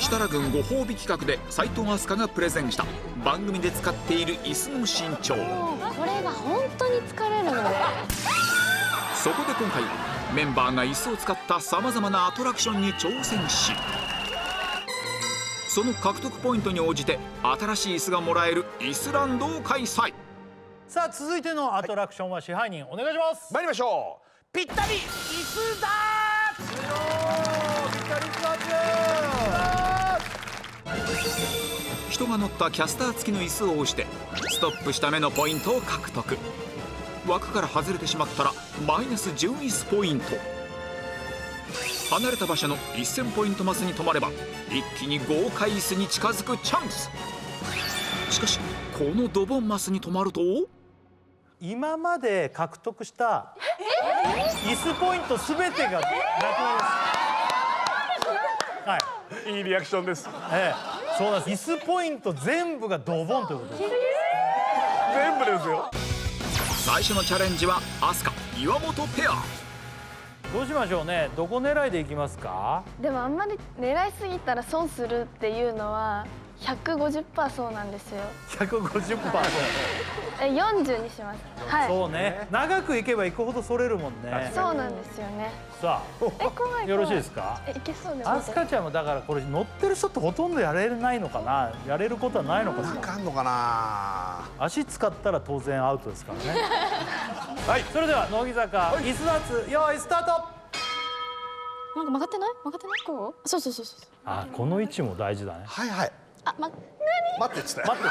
設楽軍ご褒美企画で斉藤飛鳥がプレゼンした番組で使っている椅子の身長。これが本当に疲れるので。そこで今回はメンバーが椅子を使ったさまざまなアトラクションに挑戦し、その獲得ポイントに応じて新しい椅子がもらえる椅子ランドを開催。さあ続いてのアトラクションは支配人お願いします。参りましょう。ぴったり椅子ダーツ。ぴったり椅子ダーツ。人が乗ったキャスター付きの椅子を押してストップした目のポイントを獲得。枠から外れてしまったらマイナス10椅子ポイント。離れた場所の1000ポイントマスに止まれば一気に豪華椅子に近づくチャンス。しかしこのドボンマスに止まると今まで獲得した椅子ポイントすべてがなくなります。はい、いいリアクションです。そうなんです。椅子ポイント全部がドボンということです。全部ですよ。最初のチャレンジは飛鳥岩本ペア。どうしましょうね。どこ狙いでいきますか。でもあんまり狙いすぎたら損するっていうのは 150% そうなんですよ。150%。40にします。はい。そうね。長くいけばいくほどそれるもんね。そうなんですよね。さ怖い怖い。あよろしいですか。いけそうです。飛鳥ちゃんもだからこれ乗ってる人ってほとんどやれないのかな。やれることはないのかしら。あかんのかな。足使ったら当然アウトですからね。はい。それでは乃木坂椅子ダーツ用意スタート。なんか曲がってない？曲がってない？こう？そうそうそうそう。あ、この位置も大事だね。はいはい。何？待ってっつって。待って。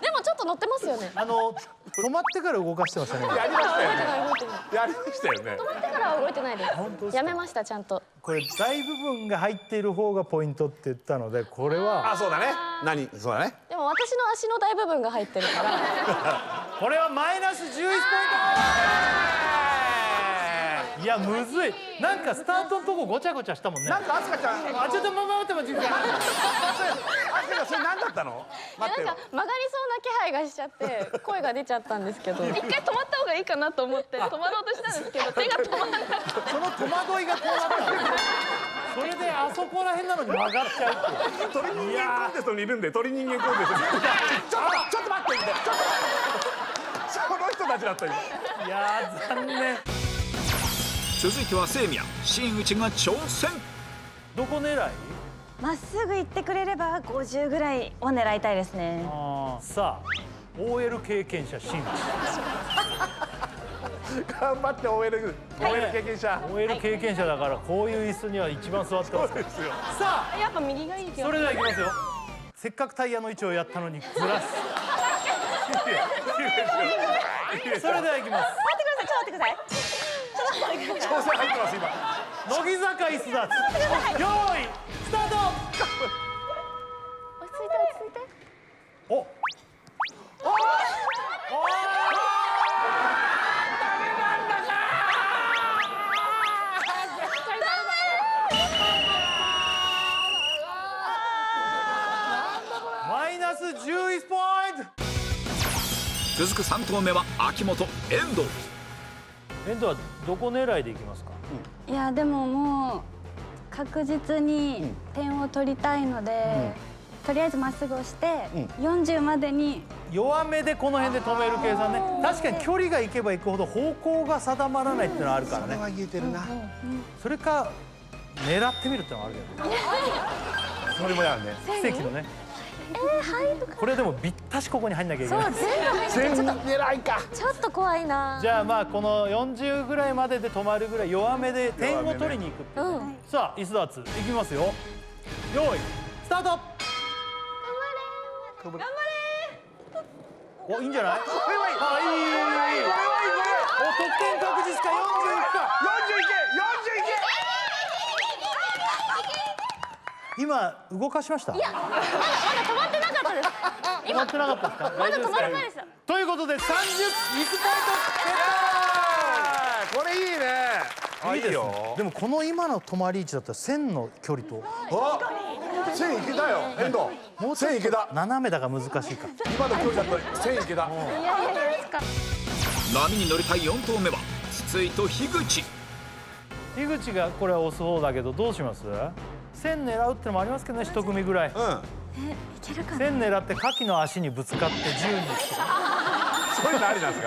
でもちょっと乗ってますよね。止まってから動かしてましたね。やりましたよね。動いてない。やりましたよね。止まってからは動いてないで。本当ですすか。やめましたちゃんと。これ大部分が入っている方がポイントって言ったので、これはあ、そうだね。そうだね。でも私の足の大部分が入ってるから。これはマイナス11ポイント。いやむずい。なんかスタートのとこごちゃごちゃしたもんね。なんか飛鳥ちゃん。あ、ちょっと待って待って。飛鳥ちゃんそれ何だったの？待ってよ。なんか曲がりそうな気配がしちゃって声が出ちゃったんですけど、一回止まった方がいいかなと思って止まろうとしたんですけど手が止まらなかった。その戸惑いがこうなったそれであそこら辺なのに曲がっちゃうっていう。鳥人間コンテストにいるんで、鳥人間コンテストにちょっと待ってみたいな。その人たちだったよ。いやー残念。続いては清宮新内が挑戦。どこ狙い？まっすぐ行ってくれれば50ぐらいを狙いたいですね。さあ OL 経験者新内。頑張って OL 経験者。OL 経験者だからこういう椅子には一番座ってますから。さあやっぱ右がいい気がそれではいきますよ。せっかくタイヤの位置をやったのにずらす。それではいきます。待ってください。調整入ってます今。乃木坂椅子ダーツ。用意スタート。落ち着いて落ち着いて。お。マイナス11ポイント。続く3投目は秋元遠藤。遠藤はどこ狙いでいきますか。いやでももう確実に点を取りたいので、とりあえずまっすぐ押して、40までに弱めでこの辺で止める計算ね。確かに距離がいけばいくほど方向が定まらないっていうのはあるからね。それは言えてるな。それか狙ってみるってのはあるけどね。それもやるね。奇跡のね。入るか。これでもびったしここに入んなきゃいけない。そう全部全狙いか。ちょっと怖いな。じゃあまあこの40ぐらいまでで止まるぐらい弱めで点を取りに行くっていうね。さあ椅子ダーツいきますよ。用意スタート。頑張れ。お、いいんじゃない。これはいい。あ、いいいいいい。これはいい。お、得点確実か。40いくか。今動かしました。まだ止まってなかったです。止まってなかったですか。まだ止まらないでした。ということで30ミスポイント。これいいね。いいですね。でもこの今の止まり位置だったら線の距離と1000いけたよ遠藤1000いけた斜めだから難しいか。今の距離だと1000いけたいやいやいやつか波に乗りたい4投目は筒井と樋口。樋口がこれは押す方だけどどうします？線狙うってのもありますけどね、一組ぐらい。いけるかな。線狙って牡蠣の足にぶつかって10にそういうのありなんです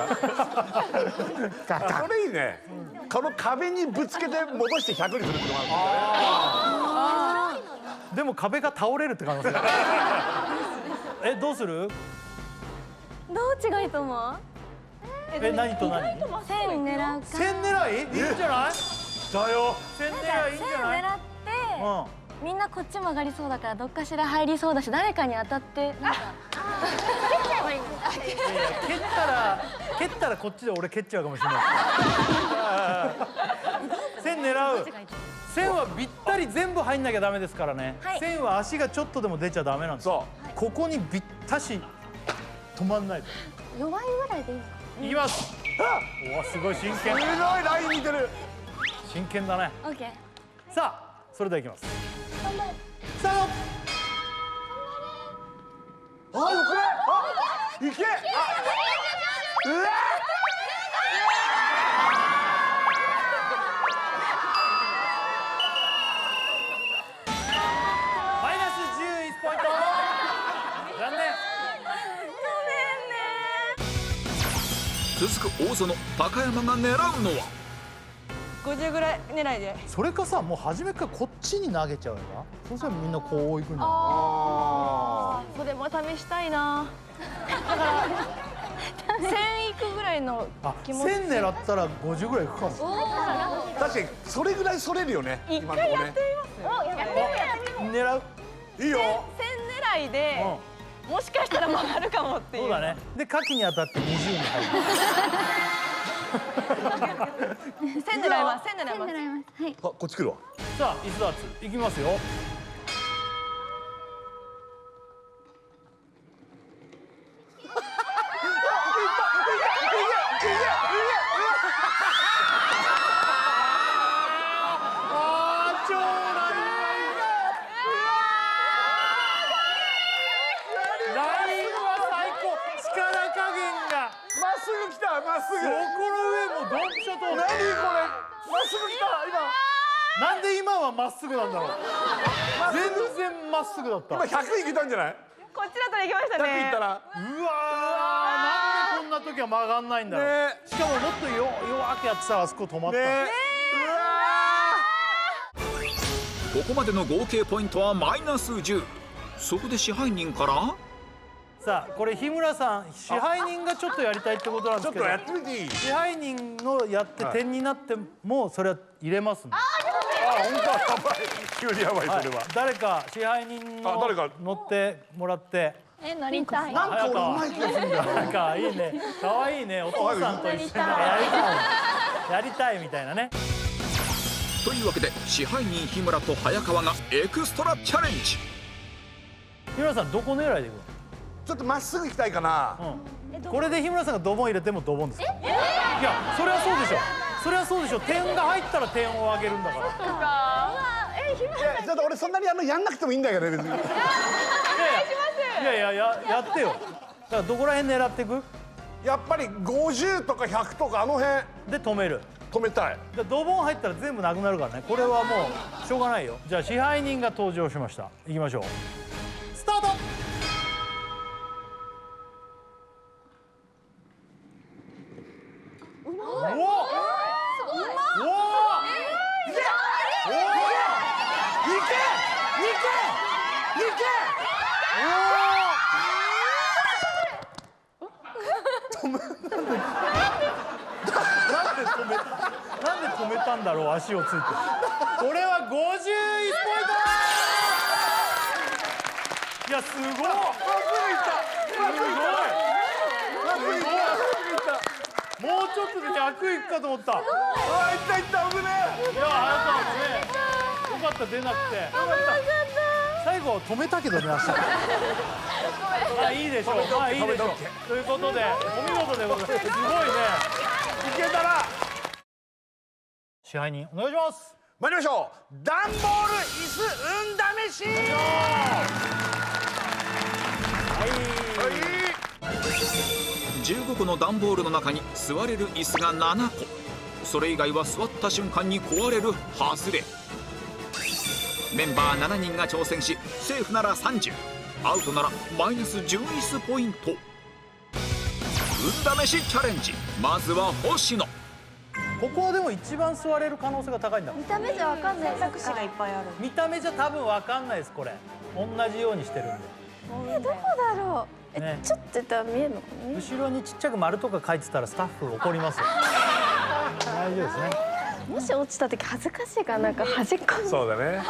かそれいいねこの壁にぶつけて戻して100にするってのもあでも壁が倒れるって可能性がどうする？どっちがいいと思う？何と何？線狙うか。線狙い？いいんじゃない？るだよ線狙いいいんじゃない？線狙ってみんなこっち曲がりそうだからどっかしら入りそうだし誰かに当たってなんか蹴っちゃえばいいんだ。蹴ったらこっちで俺蹴っちゃうかもしれない線狙う。線はぴったり全部入んなきゃダメですからね、はい線は足がちょっとでも出ちゃダメなんですよ。ここにぴったし止まんないと。弱いぐらいでいいですか？いきます。おわすごい真剣。すごいライン見てる真剣だね。オッケー。さあそれではいきます。スタート。あ、よくないあ、いけあ、うわマイナス11ポイント。残念。続く大園高山が狙うのは50ぐらい狙いで。それかさ、もう初めからこっちに投げちゃえば、そしたらみんなこう行くんじゃそれも試したいな。だから1000いくぐらいのない？気持ち。線狙ったら50ぐらいいくかも。確かにそれぐらいそれるよね一今のとこね回やってみます。やってみ狙う。いいよ1000狙いで、もしかしたら曲がるかもっていう。そうだね。で牡蠣に当たって20に入る。 1000狙います。1000狙い線ます。狙います。はい。あ、こっち来るわさあ、イスダーツいきますよ。ラインは最高。力加減がまっすぐ来たまっすぐそこの上もドンピシャと。何これまっすぐ来たなんで今はまっすぐなんだろう。全然まっすぐだった。今100いけたんじゃないこっちだったら行きました100いね。ったらうわー、なんでこんな時は曲がんないんだろう、ねしかももっと弱くやってたらあそこ止まった、ねここまでの合計ポイントはマイナス10。そこで支配人からさあこれ日村さん支配人がちょっとやりたいってことなんですけど、ちょっとやってみていい支配人のやって点になってもそれは入れますんで、あ、本当やばい急にやばいそれは誰か支配人の誰か乗ってもらって。乗りたい。なんか俺うまい気がするんだよなんかいいね、可愛いね、お父さんと一緒にやりたいみたいなね。というわけで支配人日村と早川がエクストラチャレンジ。日村さんどこ狙いでいくちょっとまっすぐ行きたいかなの？これで日村さんがドボン入れてもドボンですか？いや、それはそうでしょ。それはそうでしょ。点が入ったら点を上げるんだから。いやちょっと俺そんなにやんなくてもいいんだけどね別にいややってよ。だからどこら辺狙っていく？やっぱり50とか100とかあの辺で止める。止めたいでドボン入ったら全部なくなるからね。これはもうしょうがないよ。じゃあ支配人が登場しました。いきましょう。スタート。おおおおいけなんで止めたんだろう、足をついて。これは51ポイント。いやすごい。すごい。もうちょっとで100いくかと思った。あ、いったいった危ねいや、早川もね、よかった出なくて。最後止めたけどね、足。まあいいでしょう。まあいいでしょう。ということでお見事でございます。すごいね。いけたら支配人お願いします。参りましょう。段ボール椅子運試し。15個の段ボールの中に座れる椅子が7個。それ以外は座った瞬間に壊れる外れ。メンバー7人が挑戦し、セーフなら30、アウトならマイナス10椅子ポイント。運試しチャレンジ、まずは星野。ここはでも一番座れる可能性が高いんだ。見た目じゃわかんないですか。がいっぱいある。見た目じゃ多分わかんないです。これ同じようにしてるんで、どこだろう。ね、ちょっと言ったら見えるのかな。後ろにちっちゃく丸とか書いてたらスタッフ怒りますよ。大丈夫ですね。もし落ちた時恥ずかしいからなんか端っこにそうだね。なん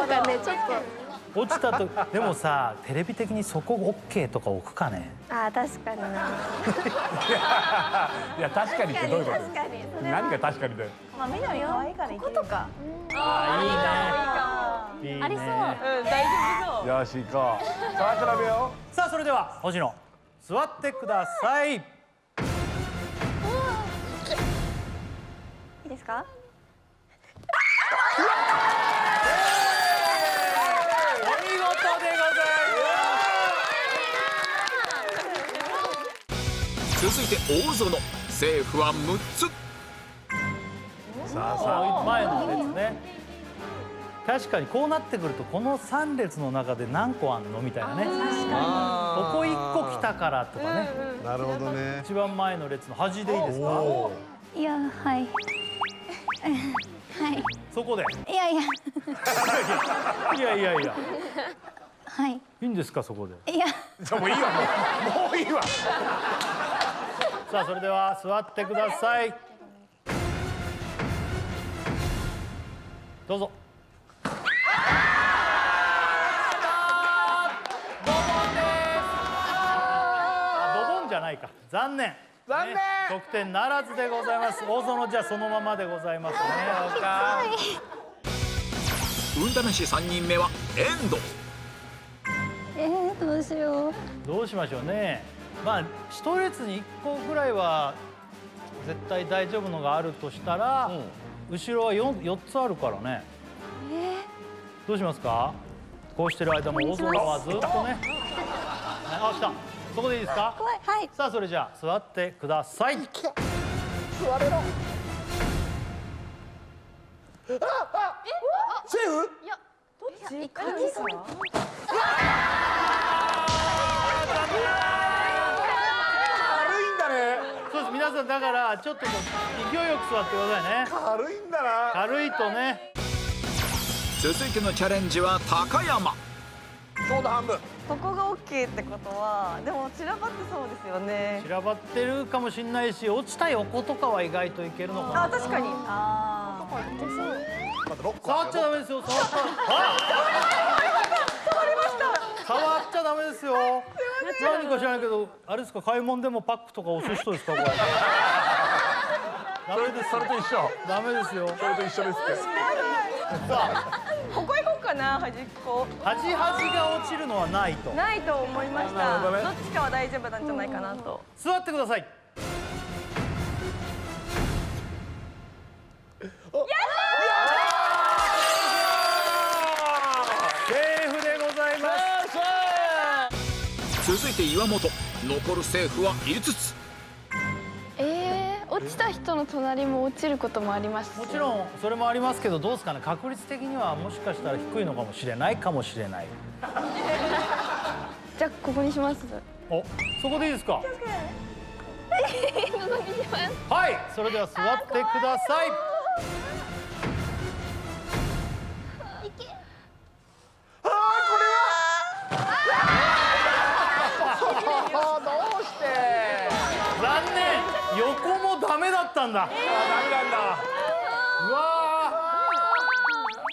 かねちょっ落ちたとでもさ、テレビ的にそこ OK とか置くかね。と確かにな。いや確かにってどういうこと？確かにそれは何が確かにだよ。まあみんな可愛いからいけるよ。あーいいね。いいね。ありそう。うん大丈夫そう。よし行こう。さあ調べよさあそれでは星野座ってください。いいですか。お見事でござい続いて大園。セーフは6つ。う。さあさます。前の列ね。確かにこうなってくるとこの3列の中で何個あんのみたいなね。ここ1個来たからとかね。あ。なるほどね。一番前の列の端でいいですか。いやはいはいそこで。いやいやいやいやいや。はいいいんですかそこで。いやじゃあもういいわもういいわ。さあそれでは座ってください。どうぞ。ドボンじゃないか。残念。残念ね得点ならずでございます。大園じゃあそのままでございますね。運試し3人目は遠藤。どうしよう。どうしましょうね。まあ一列に1個ぐらいは絶対大丈夫のがあるとしたら、後ろは 4つあるからね。どうしますか。こうしてる間も大園はずっとね。あ、来た。そこでいいですか。怖い。はい。さあそれじゃあ座ってください。座れろ。セーフ？いかにすか。軽いんだね。そうです。皆さんだからちょっともう勢いよく座ってくださいね。軽いんだな。軽いとね。続いてのチャレンジは高山。ちょうど半分。ここが OK ってことはでも散らばってそうですよね散。らばってるかもしれないし、落ちた横とかは意外といけるのかな。あ確かに。あまだ6個。触っちゃダメですよ。触っちゃ。触っちゃダメですよ。何か知らないけど、あれですか、買い物でもパックとか押す人ですか、これ。ダメです。それと一緒。ダメですよ。それと一緒ですって。ここ行こうかな端っこ。端々が落ちるのはないと。ないと思いましなるほどね。たどっちかは大丈夫なんじゃないかなと。座ってください。セーフでございます。続いて岩本。残るセーフは5つ。落ちた人の隣も落ちることもありますし。もちろんそれもありますけど、どうですかね、確率的にはもしかしたら低いのかもしれないかもしれない。じゃあここにします。お、そこでいいですか。ここにします。はい、それでは座ってください。どうして残念、横もダメだったんだ。ダメなんだ。うわ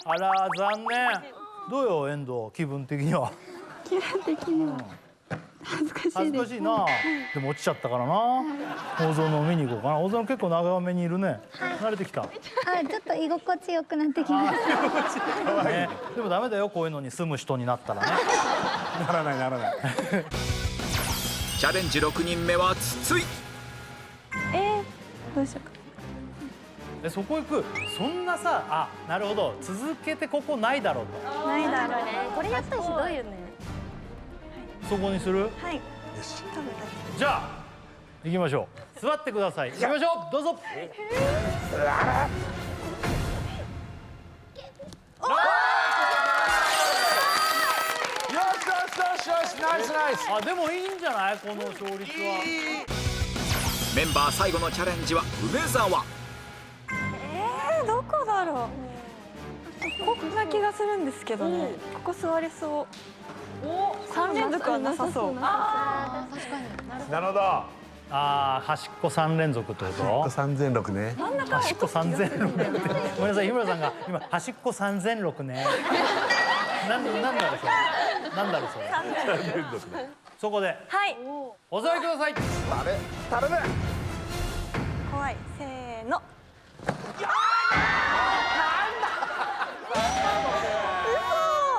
ー、あら残念。どうよ遠藤、気分的には。気分的には恥ずかしいです。恥ずかしいな。でも落ちちゃったからな。大園を見に行こうかな。大園結構長めにいるね。慣れてきた。ちょっと居心地よくなってきました。ね、でもダメだよ、こういうのに住む人になったらね。ならないならない。チャレンジ6人目は筒井。どうしようか。そこ行く。そんなさ、あ、なるほど、続けてここないだろうと。ないだろうね。これやったらひどいよね。そこにする。はい。食べた。じゃあ行きましょう。座ってください。行きましょう。どうぞ。よしナイスナイス。あ、でもいいんじゃない、この勝率は。メンバー最後のチャレンジは梅沢。どこだろう。こんな気がするんですけどね。ここ座れそう。3連続はなさそう。あー確かに。なるほど。ああ、端っこ3連続ってこと。 3006ね。端っこ3006ってごめんなさい、日村さんが今端っこ3006ね。なんだろうそれ。なんだろうそれ。そこではい。お座りください。あれ頼む。怖い。せーの。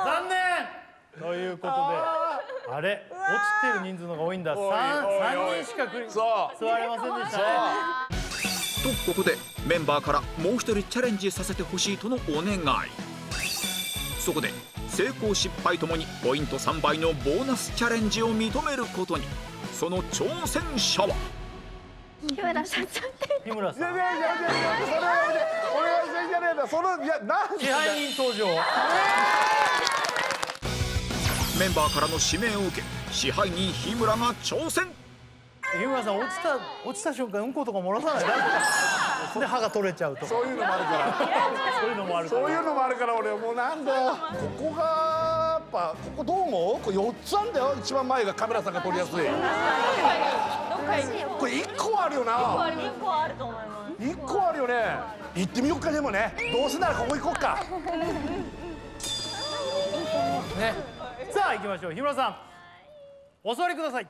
残念ということで、あれ落ちてる人数の方が多いんだ。3人しか座れませんでしたね。とここでメンバーからもう一人チャレンジさせてほしいとのお願い。そこで成功失敗ともにポイント3倍のボーナスチャレンジを認めることに。その挑戦者は日村さんちゃんって日村さん、それはやめて。俺は全然じゃねえんだ。そのいやなん支配人登場。メンバーからの指名を受け支配人日村が挑戦。日村さん落ちた瞬間うんことか漏らさない。で歯が取れちゃうとか。そういうのもあるから。そういうのもあるから。そういうのもあるから俺もうなんだよ。ここがやっぱここどう思う？これ4つあんだよ。一番前がカメラさんが撮りやすい。これ1個あるよな。1個あると思います。 1個あるよね。行ってみよっか。でもね、どうせならここ行こっか。ね。さあ行きましょう。日村さんお座りください。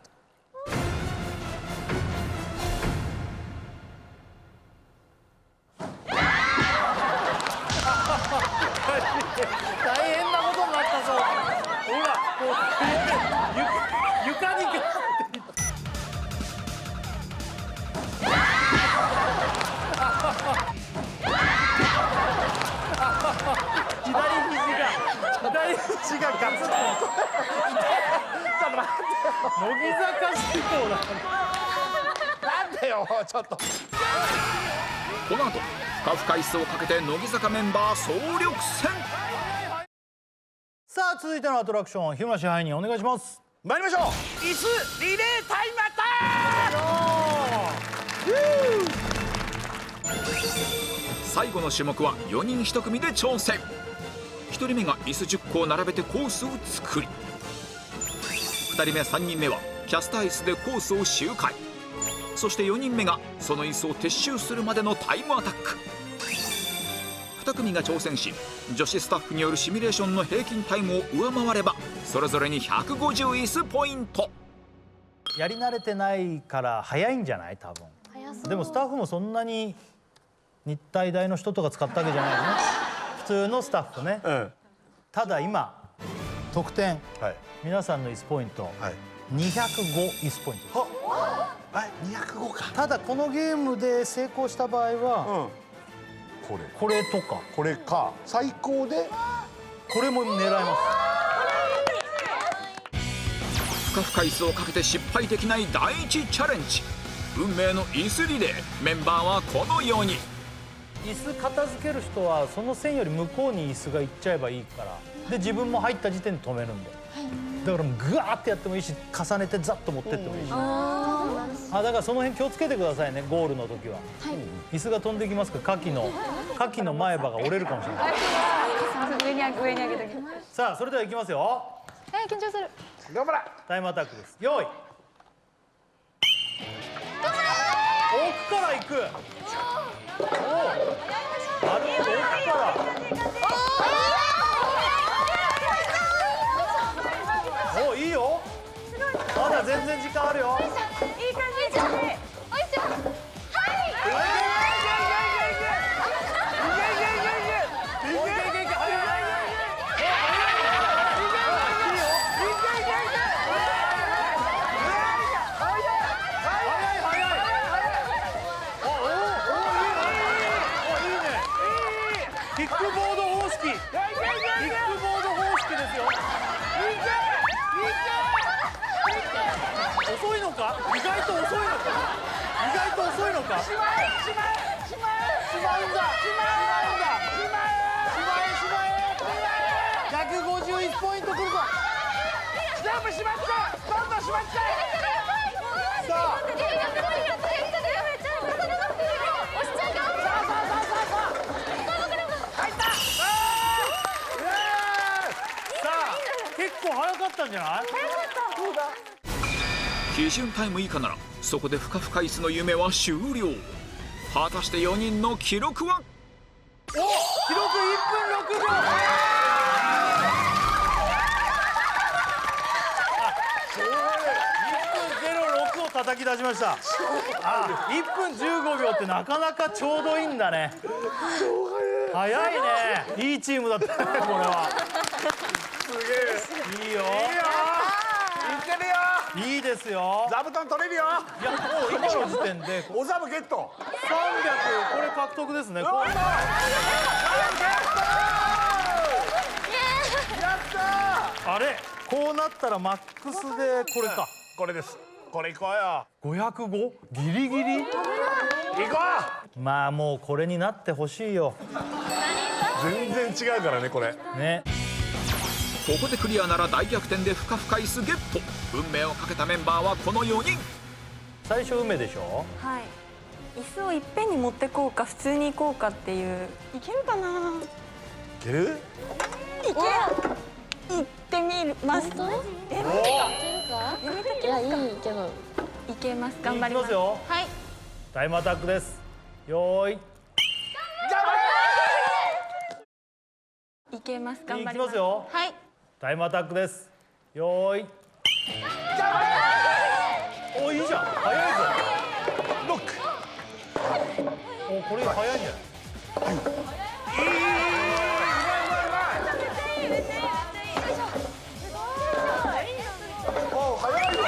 大変なことになったぞ。ほらこう床に左肘がガツンと。ちょっと待って。乃木坂志向だ。なんだよちょっと。この後ふかふか椅子をかけて乃木坂メンバー総力戦。さあ続いてのアトラクション、日村支配人お願いします。参りましょう。椅子リレータイムアタック。最後の種目は4人1組で挑戦。1人目が椅子10個を並べてコースを作り、2人目3人目はキャスター椅子でコースを周回、そして4人目がその椅子を撤収するまでのタイムアタック。2組が挑戦し、女子スタッフによるシミュレーションの平均タイムを上回ればそれぞれに150椅子ポイント。やり慣れてないから早いんじゃない？多分。でもスタッフもそんなに日体大の人とか使ったわけじゃないよね。普通のスタッフね。ただ今得点、皆さんの椅子ポイント、205椅子ポイント。205か。ただこのゲームで成功した場合は、これとかこれか最高でこれも狙えます。ふかふか椅子をかけて失敗できない第1チャレンジ。運命の椅子リレー。メンバーはこの4人。椅子片付ける人はその線より向こうに椅子が行っちゃえばいいから、で自分も入った時点で止めるんで、だからもうグワーってやってもいいし、重ねてザッと持ってってもいいし、だからその辺気をつけてくださいね。ゴールの時は、椅子が飛んできますから牡蠣の前歯が折れるかもしれない。上に上げとき。さあそれではいきますよ。緊張する。頑張れ。タイムアタックです。用意。奥から行く。おお、なるほど、奥からお、いいよ。まだ全然時間あるよ。いい感じ。いいよ。遅いのか、意外と遅いのか、意外と遅いのか。しまうんだ。151ポイントくるぞ。全部しまった。どんどんしまった。さあ結構早かったんじゃない？基準タイム以下ならそこでふかふか椅子の夢は終了。果たして4人の記録は？お、記録1分6秒。1分06を叩き出しました。あ、1分15秒ってなかなかちょうどいいんだね。早いね。いいチームだったね、これは。すげえ。いいよ。いってるよ。いいですよ。座布団取れるよ。いや、もう今の時点でお座布ゲット。300、これ獲得ですね。やったあれ、こうなったらマックスでこれか。これです。これいこうよ。 505？ ギリギリ。いこまあもうこれになってほしいよ。う。全然違うからねこれ。ね。ここでクリアなら大逆転でふかふか椅子ゲット。運命をかけたメンバーはこの4人。最初梅でしょ。はい。椅子をいっぺんに持ってこうか普通に行こうかっていう。いけるかな。いける？行ってみます。本当？いや、いいけど。いけます。頑張ります。いきますよ。はい。タイムアタックです。よーい。いけます。頑張ります。いきますよ。はい。タイムアタックです。よーい。お、いいじゃん。早いぞ。ロック。お、これ早いんじゃない？お、早いよ。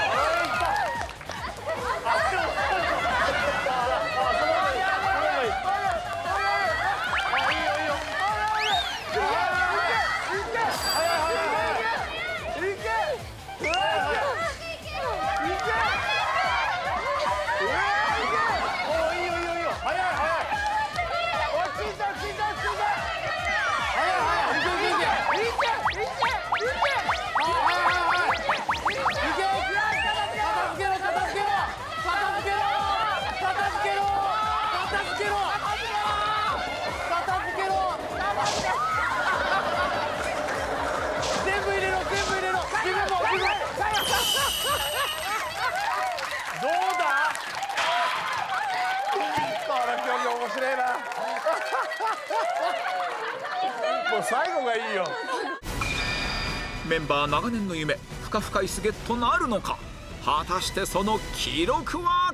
どうだ？これ競技面白いな。もう最後がいいよ。メンバー長年の夢ふかふか椅子ゲットなるのか。果たしてその記録は？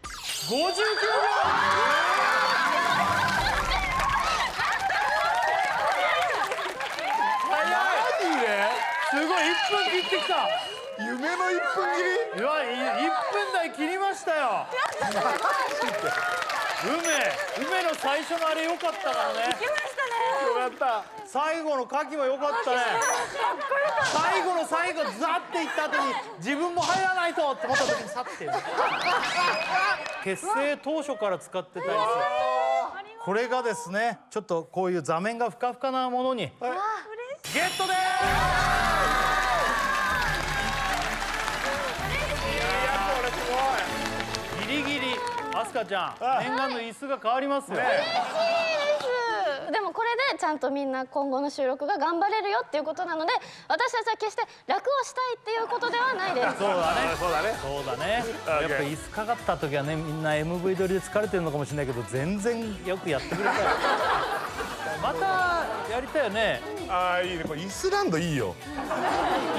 59秒。すごい、1分切ってきた。夢の1分切り。いや、1分台切りましたよ。梅の最初のあれ良かったからね。行きましたね。よかった。最後の牡蠣も良かったね。最後の最後ザッていった後に自分も入らないとって思った時に去ってる。結成当初から使ってた椅子。これがですね、ちょっとこういう座面がふかふかなものにゲットでーす。ギリギリ。アスカちゃん、念願の椅子が変わりますよ。でもこれでちゃんとみんな今後の収録が頑張れるよっていうことなので、私たちは決して楽をしたいっていうことではないです。そうだね。そうだね。そうだね。やっぱ椅子かかった時はね、みんな MV 撮りで疲れてるのかもしれないけど、全然よくやってくれたよ。またやりたいよね。ああ、いいね。これイスランドいいよ。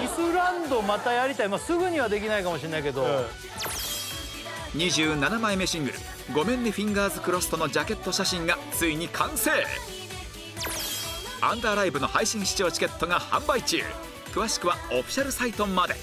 イスランドまたやりたい。まあすぐにはできないかもしれないけど。27枚目シングル「ごめんねフィンガーズクロスト」のジャケット写真がついに完成。アンダーライブの配信視聴チケットが販売中。詳しくはオフィシャルサイトまで。